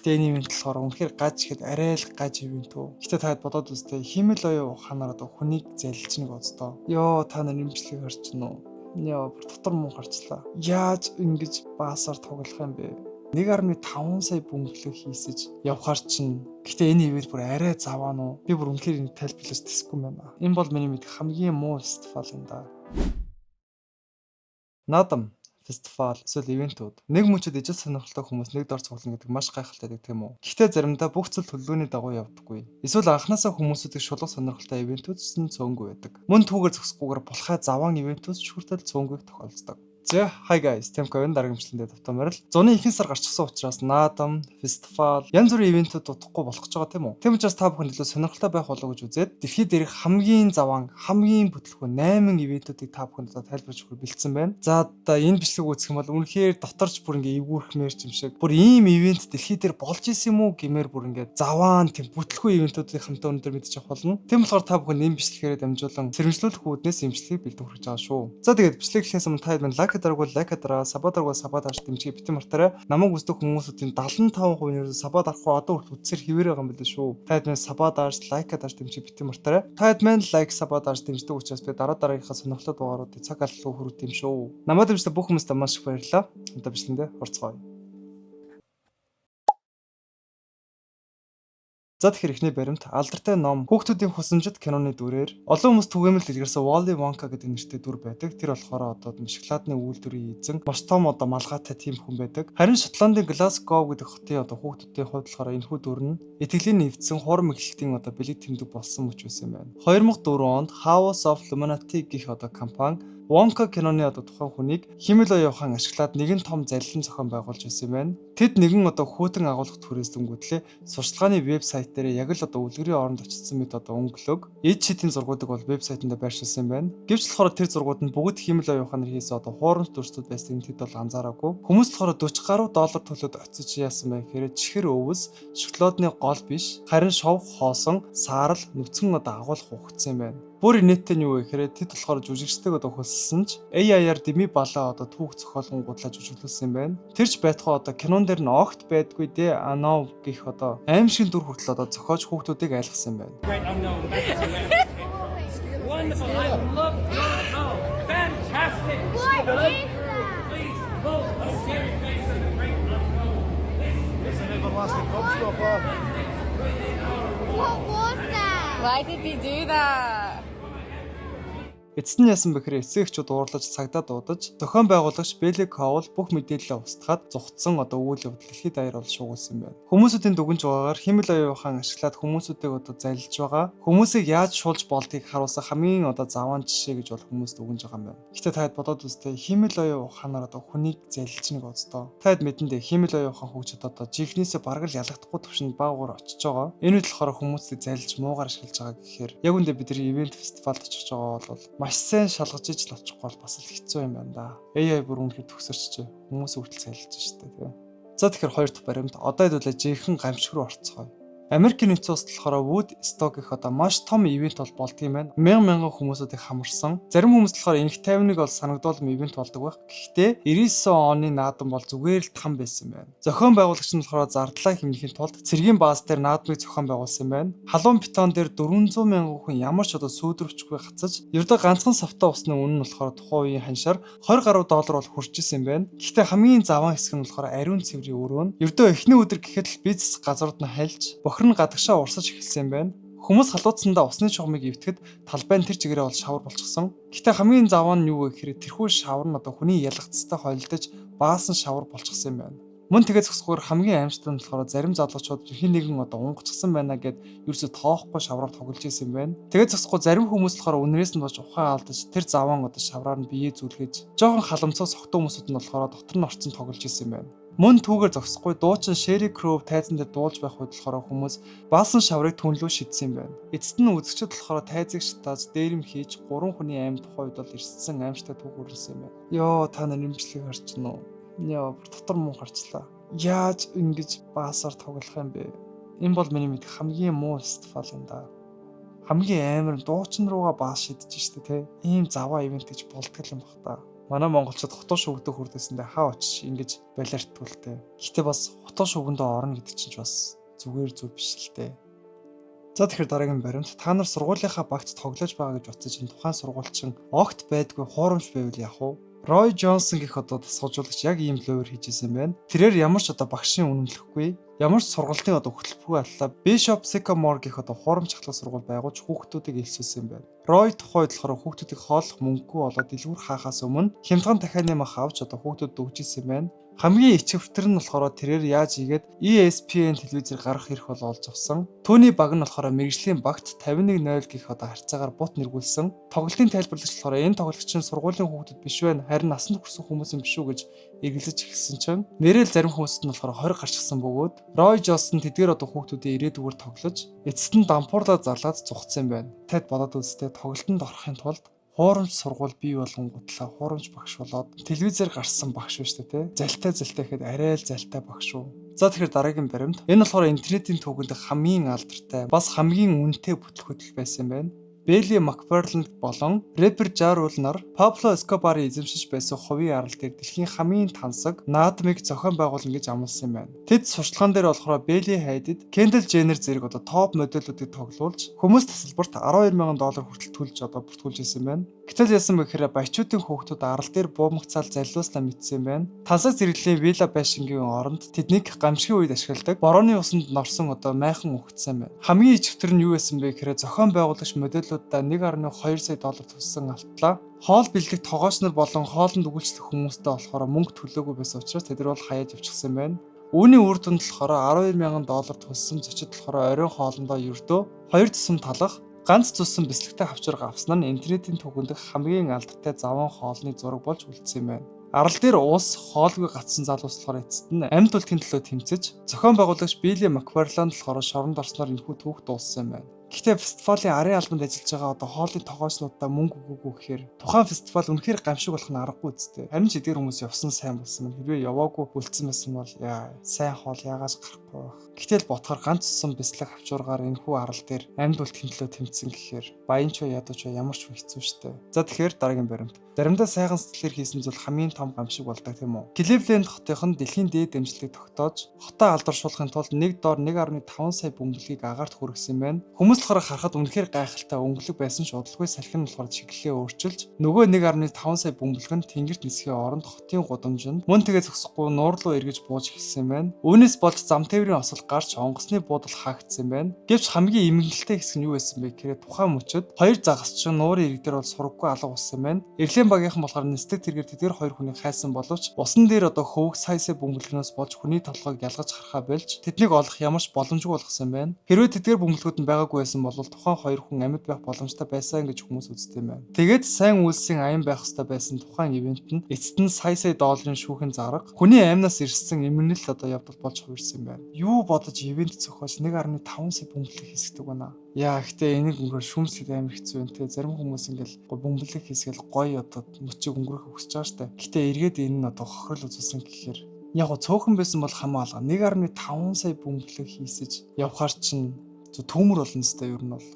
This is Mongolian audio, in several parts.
Гэхдээ энэ ивент болохоор үнэхээр гаж ихэд арай л гаж ивент үү. Гэхдээ таад бодоод үзтээ химэл оюу ухаанаар одоо хүнийг залилж нэг оцдоо. Йоо та нар имжлэгийг харж гинөө. Яа дотор муу гарчлаа. Яаж ингэж баасаар тоглох юм бэ? 1.5 сая бөмбөлөг хийсэж явхаар чинь. Гэхдээ энэ ивент бүр арай заваа нуу. Би бүр үнэхээр энэ тайлбарлаж тэсэхгүй байна. Энэ бол миний мэд хамгийн муу фестивал юм да. Наадам фестивал эсвэл ивентүүд нэг мөчөд ижил сонирхолтой хүмүүс нэг дор цуглана гэдэг маш гайхалтай байдаг тийм үү. Гэхдээ заримдаа бүх зүйл төлөвлөгөөний дагуу явдаггүй. Эсвэл анханасаа хүмүүсүүдийг шулах сонирхолтой ивентүүд ч цөөнгүй байдаг. Мөн түүгээр зөксгүйгээр булхай заваан ивентүүд ч хүртэл цөөнгүй тохиолддог. За hi guys, Темковын дараагамчлалын давтамаар л зуны ихэнх сар гарчихсан учраас наадам, фестивал, янз бүрийн ивентүүд дутахгүй болох гэж байгаа тийм үү. Тийм учраас та бүхэн илүү сонирхолтой байх болов гэж үзээд дэлхийд дээрх хамгийн заваан, хамгийн бүтлгүй 8 ивентүүдийг та бүхэнд одоо тайлбарж өгөх бэлдсэн байна. За одоо энэ бичлэг үзэх юм бол үнэхээр доторч бүр ингээ эвгүүрхмээр юм шиг. Бүр ийм ивент дэлхийд дээр болж исэн юм уу гэмээр бүр ингээ заваан тийм бүтлгүй ивентүүдийн хамтаа өнөдөр мэдчих болно. Тийм болохоор та бүхэн энэ бичлэгээр дамжуулан сэрэмжлүүлэх үүднээс энэ бичлэгийг бэлдэн хүргэж байгаа шүү. За тэгээд бичлэг эхлэхээс өмнө та хэд лайк дараа, сабад дарж дэмжиж битэн мартаарай. Намайг үздэг хүмүүсийн 75% нь сабад дарахгүй одоо хүртэл үдсээр хിവэр байгаа юм байна шүү. Та хэд сабад дарж, лайк дарж дэмжиж битэн мартаарай. Та хэд лайк, сабад дарж дэмждэг учраас би дараагийнхаа сонирхолтой дугааруудыг цаг аллуу хүргэх юм шүү. Намайг дэмждэг бүх хүмүүстээ маш их баярлалаа. Одоо бичлэгэндээ орцгоё. За тэгэхээр ихний баримт алдартай ном Хүүхдүүдийн хусамжит киноны дүрээр олон хүмүүс түгээмэл дэлгэрсэн Wally Wonka гэдэг нэртэй дүр байдаг. Тэр болохоор одоо шоколадны үйлдвэрийн эзэн маш том одоо малгайтай тийм хүн байдаг. Харин Шотландын Glasgow гэдэг хотын одоо хүүхдүүдийн хувьд болохоор энэхүү дүр нь итгэлийн нэвцсэн хурам эхлэлтийн одоо бэлэг тэмдэг болсон мөч байсан юм байна. 2004 онд House of Luminati гэх одоо компани Wonka киноны одоо тухайн хүнийг химэл оюухан ашиглаад нэгэн том залилан зохион байгуулж байсан юм байна. Тэд нэгэн одоо хүүтэн агуулгад хүрээсдэнгүүтлээ сурчлагын вебсайт дээр яг л одоо үлгэрийн оронд очсон мэт одоо өнгөлөг эд шидийн зургуудыг бол вебсайтанда байршуулсан юм байна. Гэвч болохоор тэр зургууд нь бүгд химэл оюуханаар хийсэн одоо хуурамч дүрстүүд байсан тэд бол анзаараагүй. Хүмүүс болохоор $40 гаруй төлөөд очиж яасан байх гэхээр чихэр өвс, шоколадны гол биш, харин шов хоосон, саарал, нүцгэн одоо агуулга ухагдсан юм байна. Бүр инээдтэй нь юу вэ гэхээр тэд болохоор жүжигчдэг одоо хөлссөн ч AI-аар Дими Балаа одоо түүх зохиолгонгуудлаа жүжиглүүлсэн юм байна. Тэрч байтугай одоо кинон дээр нь огт байдгүй дээ Анов гэх одоо аимшиг дүр хүртэл одоо зохиож хүүхдүүдийг айлгсан юм байна. Wonderful. I love fantastic. Please vote a scary face and a great unknown. This is an everlasting gobstopper. What was that? Why did he do that? Эцэст нь яасан бэхээр эцэгчүүд уурлаж цагдаа дуудаж зохион байгуулагч Белли Коул бүх мэдээлэлээ устгаад зугтсан одоо үйл явдал дэлхийд даяар бол шуугуулсан юм байна. Хүмүүсүүдийн дүгнж байгаагаар химэл оюухан ашиглаад хүмүүсүүдийг одоо залилж байгаа. Хүмүүсийг яаж шуулж болдгийг харуулсан хамгийн одоо заваан жишээ гэж бол хүмүүс дүгнж байгаа юм байна. Гэхдээ таад бодоод үзтээ химэл оюуханаар одоо хүнийг залилж нэг оцдоо. Таад мэдэндээ химэл оюухан хөгжид одоо жихнээсээ бараг л ялагдахгүй төвшөнд баагаар очиж байгаа. Энэ үед болохоор хүмүүсийг залилж муугаар ашиглаж байгаа гэхээр яг үндэ бид нар ивент фестивалд очиж байгаа бол маш сайн шалгаж иж л очихгүй бол бас л хэцүү юм байна да. AI бүр үнэхээр төгсөрч хүмүүс хүртэл цайлж штэ тий. За тэгэхээр хоёр дахь баримт одоо хэдүүлээ жинхэнэ гамшиг руу орцгоё. Америкийн нэгдсэн улсад болохоор Woodstock гэх одоо маш том ивент бол болдго юм байна. Мянган хүмүүсүүдийг хамарсан. Зарим хүмүүс болохоор энх тайвныг бол санагдуулсан ивент болдог байх. Гэхдээ 99 оны наадам бол зүгээр л там байсан юм байна. Зохион байгуулагч нь болохоор зардлаа хэмнэхийн тулд цэргийн бааз дээр наадмыг зохион байгуулсан юм байна. Халуун бетон дээр 400 мянган хүн ямар ч одоо сүйдрөвчгүй хацаж, ердөө ганцхан савтай усны үнэ нь болохоор тухайн үеийн ханшаар $20 гаруй бол хүрч исэн юм байна. Гэхдээ хамгийн заваан хэсэг нь болохоор ариун цэврийн өрөө нь ердөө эхний өдөр гэхэд л бизнес газрууд нь хальж бохир нь гадагшаа урсаж эхэлсэн юм байна. Хүмүүс халууцсандаа усны чугмыг эвтгэхэд талбай нь тэр чигээрээ бол шавар болчихсон. Гэхдээ хамгийн заваан нь юу вэ гэхээр тэрхүү шавар нь одоо хүний ялгцтай холилдож баасан шавар болчихсон юм байна. Мөн тэгээд зөксгөр хамгийн аимшигтай нь болохоор зарим залуучууд хин нэгэн одоо унгацсан байна гэд ерөөсө тоохгүй шавраар тоглож исэн юм байна. Тэгээд зөксгөө зарим хүмүүс болохоор үнрээс нь болж ухаан алдаж тэр заваан одоо шавраар нь биеэ зүлгэж жоохон халамцаа согтуу хүмүүсүүд нь болохоор дотор нь орцсон тоглож исэн юм байна. Мөн түүгээр зогсохгүй дуучин Sherry Crow тайзан дээр дуулж байх үед болохоор хүмүүс баасан шаврыг түнлүү шидсэн юм байна. Эцэст нь үзэгчид болохоор тайзыг шатааж дээрэм хийж 3 хүний аймд тухайд бол ирсэн аимштай түүх хүрсэн юм байна. Йоо та нар имжлэгийг харж гинөө. Яа дотор муу гарчлаа. Яаж ингэж баасаар тоглох юм бэ? Энэ бол миний мэд хамгийн муу фестивал юм да. Хамгийн амар дуучин руугаа баас шидэж штэ те. Ийм заваа ивент гэж болтгол юм бах та. Манай монголчууд хотоо шүгдэх хүрдээсэндээ хаа очиж ингэж балиартгүй л дээ. Гэхдээ бас хотоо шүгэндээ орно гэдэг чинь ч бас зүгээр зүйл биш л дээ. За тэгэхээр дараагийн баримт та нар сургуулийнхаа багт тоглож байгаа гэж утсаж энэ тухайн сургуульчин огт байдгүй хуурамч байвал яах вэ? Рой Джонсон гэх одоо тасгалжуулагч яг ийм л өөр хийж исэн байна. Тэрээр ямар ч одоо багшийн үнэмлэхгүй, ямар ч сургалтын одоо хөтөлбөргүй аллаа Bishop Sycamore гэх одоо хуурамч ахлах сургууль байгуулж хүүхдүүдийг элсүүлсэн байна. Рой тухайд болохоор хүүхдүүдийг хооллох мөнгөгүй болоод дэлгүүр хаахаас өмнө хямдхан дахианы мах авч одоо хүүхдүүдэд өгч исэн байна. Хамгийн ичвэртэр нь болохоор тэрээр яаж игээд ESPN телевизээр гарах эрх бол олж авсан. Түүний баг нь болохоор мэрэгжлийн багт 51-0 гэх одоо харьцаагаар бут нэргүүлсэн. Тоглолтын тайлбарлагч болохоор энэ тоглогч нь сургуулийн хүүхдүүд биш байна, харин насанд хүрсэн хүмүүс юм биш үү гэж эргэлзэж эхэлсэн чинь нэрэл зарим хүмүүсд нь болохоор 20 гарчихсан бөгөөд Рой Джонсон тэдгээр одоо хүүхдүүдийн ирээдүгээр тоглож эцэст нь дампуурлаад зарлаад зугцсан байна. Тэд бодоод үзтээ тоглолтод орохын тулд хуурамч сургууль бий болгонгуудлаа хуурамч багш болоод телевизээр гарсан багш биш үү те. Залтай гэхэд арай л залтай багш шүү. За тэгэхээр дараагийн баримт. Энэ болохоор интернетийн түүхэнд хамгийн алдартай бас хамгийн үнэтэй бүтлгүүтэл байсан байна. Белли Макферланд болон рэпер Ja Rule нар Pablo Escobar-ыг эзэмшиж байсан хувийн арал дээр дэлхийн хамгийн тансаг наадмыг зохион байгуулна гэж амласан юм байна. Тэд сурчлаган дээр болохоор Белли Hadid, Kendall Jenner зэрэг одоо топ модельүүдийг тоглуулж хүмүүс тасалбарт $12,000 хүртэл төлж одоо бүртгүүлж ирсэн байна. Гэтэл яасан бэ гэхээр баячуудын хүүхдүүд арал дээр буумгцаал залиулснаа мэдсэн байна. Тансаг зэрэглэлийн вилла байшингийн оронд тэднийг гамшигын үед ашигладаг борооны усанд норсон одоо майхан өгцсөн байна. Хамгийн ичвтэр нь юу байсан бэ гэхээр зохион байгуулагч модельудаа $1.2 сая төлсөн алтлаа. Хоол бэлдэх тогооч нар болон хоолнд өгүүлчлэх хүмүүстээ болохоор мөнгө төлөөгүй байсан учраас тэд нар бол хаяаж явчихсан байна. Үүний үр дүнд болохоор $12,000 төлсөн зочид болохоор оройн хоолндоо ердөө 2 тусам талах ганц цуссан бэлтгэгтэй хавчраг авсан нь интернетийн түүхэнд хамгийн алдартай заван хоолны зураг болж үлдсэн юм байна. Арал дээр уус хоолгүй гацсан залуус болохоор эцэст нь амьд үлдэхин төлөө тэмцэж зохион байгуулагч Billy McFarland болохоор шоронд орсноор энэхүү түүх дууссан юм байна. Гэхдээ фестивалийн арын албанд ажиллаж байгаа одоо хоолны тогоочлуудаа мөнгө өгөөгүй гэхээр тухайн фестивал үнэхээр гамшиг болох нь аргагүй үстэй. Харин ч эдгээр хүмүүс явсан сайн болсон юм. Хэрвээ яваагүй үлдсэн байсан бол сайн хоол яагаад гарахгүй байх. Гэтэл ботхоор ганц цусан бэлслэг хавчуургаар энэхүү арал дээр амьд үлдэхин төлөө тэмцсэн гэхээр баян ч ядууч ямар ч хэцүү шттэ. За тэгэхээр дараагийн баримт. Заримдаа сайхан сэтгэлээр хийсэн зүйл хамгийн том гамшиг болдог тийм үү? Кливленд хотын дэлхийн дээд дэмжлэгийг тогтоож хотоо алдаршуулахын тулд нэг доор 1.5 сая бөмбөлгийг агаарт хүргэсэн байна. Хүмүүс болохоор харахад үнэхээр гайхалтай өнгөлөг байсан ч удалгүй салхин нь болохоор чиглэлээ өөрчилж нөгөө 1.5 сая бөмбөлг нь тэнгэрт нисхийн оронд хотын гудамжинд мөн тэгээ зогсохгүй нуурлуу эргэж бууж эхэлсэн байна. Үүнээс болж зам тээврийн осол гарч онгоцны буудал хаагдсан байна. Гэвч хамгийн эмгэнэлтэй хэсэг нь юу байсан бэ гэхээр тухайн мөчөд хоёр загасчин нуурын ирэг дээр бол сураггүй алга болсон байна. Багийнхан болохоор нисдэг тэргээр тэдгээр хоёр хүнийг хайсан боловч усан дээр одоо хөвөг сая бөмбөлгнөөс болж хүний толгойг ялгаж харахаа болж тэднийг олох ямар ч боломжгүй болгосон байна. Хэрвээ тэдгээр бөмбөлгүүд нь байгаагүй байсан бол тухайн хоёр хүн амьд байх боломжтой байсан гэж хүмүүс үздэг юм байна. Тэгээд сайн үйлсийн аян байх ёстой байсан тухайн ивент нь эцэст нь сая $100 шүүхэн зарга хүний аймнаас ирсэн эмгэнэл одоо явдал болж хувирсан юм байна. Юу бодож ивент зохиож 1.5 сая бөмбөлгийг хийсгдэг байна. Гэхдээ энийг өнгөрөө шүүмслэх амар хэцүү юм те. Зарим хүмүүс ингээл бөмбөлөг хийсгээл гоё одоо мөчийг өнгөрөх хүсэж байгаа штэ. Гэхдээ эргээд энэ нь одоо хохирол үзүүлсэн гэхээр яг го цөөхөн байсан бол хамаа алга 1.5 сая бөмбөлөг хийсэж явхаар чинь төмөр болно сте ер нь бол.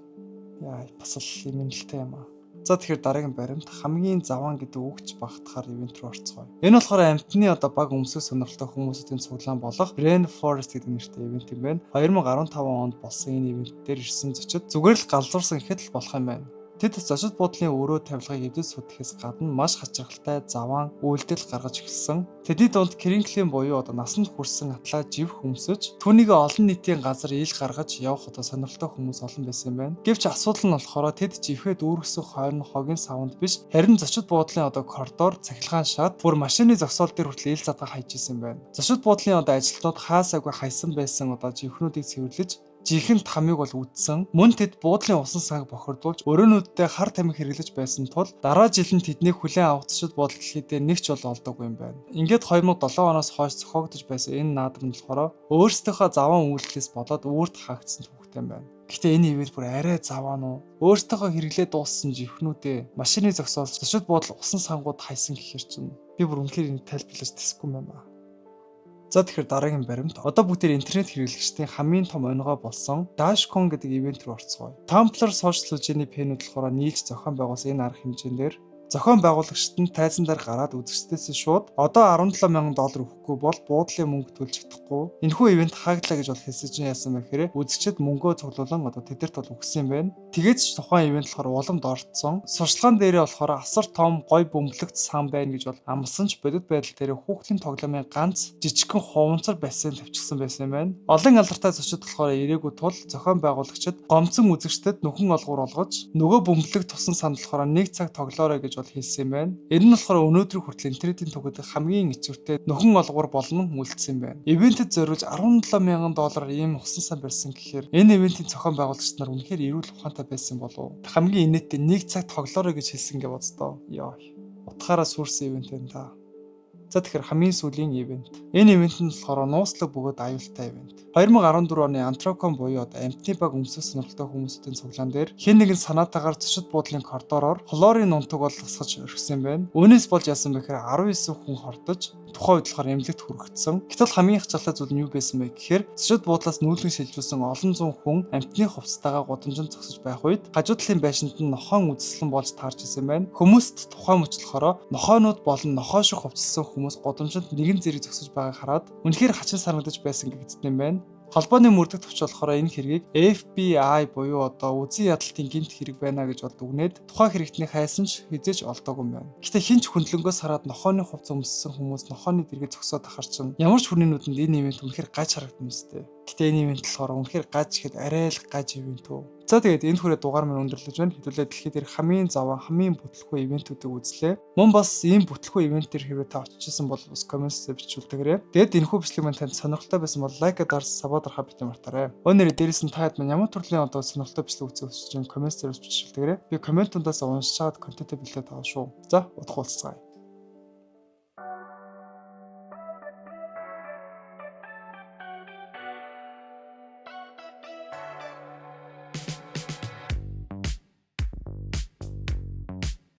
Бас л эмэнэлтэй юм аа. За тэгэхээр дараагийн баримт хамгийн заван гэдэг үгч багтахаар ивент рүү орцгоё. Энэ болохоор амтны одоо баг өмсөх сонирхолтой хүмүүсийн цуглаан болох Rain Forest гэдэг нэртэй ивент юм байна. 2015 онд болсон энэ ивент дээр ирсэн зочид зүгээр л галзуурсан гэхэд л болох юм байна. Тэд зочид буудлын өрөө тавилгыг эвдэс сүтгэхээс гадна маш хачирхалтай заван үйлдэл гаргаж эхэлсэн. Тэдний дунд Кринглийн буюу одоо насанд хүрсэн атлаа жив хөмсөж түүнийг олон нийтийн газар ил гаргаж явах одоо сонирхолтой хүмүүс олон байсан юм байна. Гэвч асуудал нь болохоор тэд живхэд үүргэсэн хойно хогийн савнд биш харин зочид буудлын одоо коридор цахилгаан шат бүр машины зогсоол дээр хүртэл ил задгаа хайж исэн байна. Зочид буудлын одоо ажилтнууд хаасаагүй хайсан байсан одоо живхнүүдийг цэвэрлэж жинхэнэ тамиг бол үдсэн. Мөн тэд буудлын усан санг бохирдуулж өрөөнүүдтэй хар тамхи хэрэглэж байсан тул дараа жил нь тэднийг хүлээн авах зочид буудлын дээр нэг ч бол олдоогүй юм байна. Ингээд 2007 оноос хойш зохиогдож байсан энэ наадам нь болохоор өөрсдийнхөө заван үйлдэлээс болоод үүрт хаагдсан түүхтэй юм байна. Гэхдээ энэ ивент бүр арай заваа нуу. Өөрсдийнхөө хэрэглээ дууссан живхнүүдээ машины зогсоолж зочид буудлын усан сангууд хайсан гэхэр чинь би бүр үнэхээр энэ тайлбарлаж тэсэхгүй юм байна. За тэгэхээр дараагийн баримт. Одоо бүгдээр интернет хэрэглэгчдийн хамгийн том онгой болсон Dashcon гэдэг ивент рүү орцгоё. Tumblr сошиал сүлжээний пэнүүд болохоор нийлж зохион байгуулсан энэ арга хэмжээндээр Зохион байгуулагчид нь тайзан дээр гараад үзэгчдээс шууд одоо $17,000 өгөхгүй бол буудлын мөнгө төлж чадахгүй. Энэхүү ивент хааглаа гэж бол хэлсэж яасан бэхээр үзэгчид мөнгөө цуглуулan одоо тэдэрт бол өгсөн юм байна. Тэгээд ч тухайн ивент болохоор уламд орцсон. Сурчлагын дээрээ болохоор асар том гой бөмбөлөгт сан байна гэж бол амласан ч бодит байдал дээр хүүхдийн тоглоомын ганц жижигхэн хуванцар бассейн тавьчихсан байсан юм байна. Олон алдартай зочид болохоор ирээгүй тул зохион байгуулагчид гомцон үзэгчдэд нөхөн олгуур олгож нөгөө бөмбөлөг тусан санд болохоор 1 цаг тоглоорой гэж бол хэлсэн юм байна. Энэ нь болохоор өнөөдөр хүртэл интернетийн түгэдэг хамгийн ичвэртэй нөхөн олгуур болно үлдсэн юм байна. Ивентэд зориулж $17,000 ийм усан сан барьсан гэхээр энэ ивентийн зохион байгуулагчид нар үнэхээр эрүүл ухаантай байсан болов. Хамгийн инээдтэй 1 цаг тоглоорой гэж хэлсэн гэ боцдоо. Яа. Утгаараа сүрсэн ивент байна та. За тэгэхээр хамгийн сүүлийн ивент. Энэ ивент нь болохоор нууцлаг бөгөөд аюултай ивент. 2014 оны Антрокон буюу одоо амтны баг өмсөх сонирхолтой хүмүүсийн цуглаан дээр хэн нэгэн санаатаагаар зочид буудлын коридороор хлорын унтаг болгосгож орхисон байна. Үүнээс болж яасан бэхээр 19 хүн хортож тухайн үед болохоор эмнэлэгт хүрэгдсэн. Гэтэл хамгийн их чалтай зүйл нь юу байсан бэ гэхээр зочид буудлаас нүүлгэн шилжүүлсэн олон зуун хүн амтны хувцастайгаа гудамжинд зогсож байх үед хажуу талын байшинд нь нохоон үзэсгэлэн болж таарч исэн байна. Хүмүүст тухайн мөчлөхөөрөө нохоонууд болон нохоо шиг хувцсан хүмүүс гудамжинд нэгэн зэрэг зогсож байгааг хараад үнэхээр хачин санагдаж байсан гэгдсэн юм байна. Холбооны мөрдөгт төвч болохоор энэ хэргийг FBI буюу одоо үзэн ядалтын гинт хэрэг байна гэж бол дүгнээд тухайн хэрэгтний хайсан ч хизээж олдоогүй юм байна. Гэхдээ хинч хөндлөнгөөс хараад нохооны хувцас өмссөн хүмүүс нохооны дэргээ зогсоод ахар чинь ямар ч хүний нүдэнд энэ ивент үнэхээр гаж харагдсан мэт. Гэхдээ энэ ивент болохоор үнэхээр гаж ихэд арай л гаж ивент үү. За тэгээд энэ хүрээ дугаар минь өндөрлөж байна. Хэдүүлээ дэлхийд дээрх хамгийн заван, хамгийн бүтлэхүй ивентүүдийг үзлээ. Мөн бас ийм бүтлэхүй ивентээр хэрвээ та очижсэн бол бас комментсээр бичүүлдэгрээ. Тэгээд энэхүү бичлэг маань танд сонирхолтой байсан бол лайк дарс сабод орохоо бити мартаарай. Өнөөдөр дээрээс нь таад маань ямар төрлийн одоо сонирхолтой бичлэг үзэх хүсэж байгаа комментсээр бичүүлдэгрээ. Би комментуудаас уншиж чад контент бэлдээд байгаа шүү. За удах уулзцаая.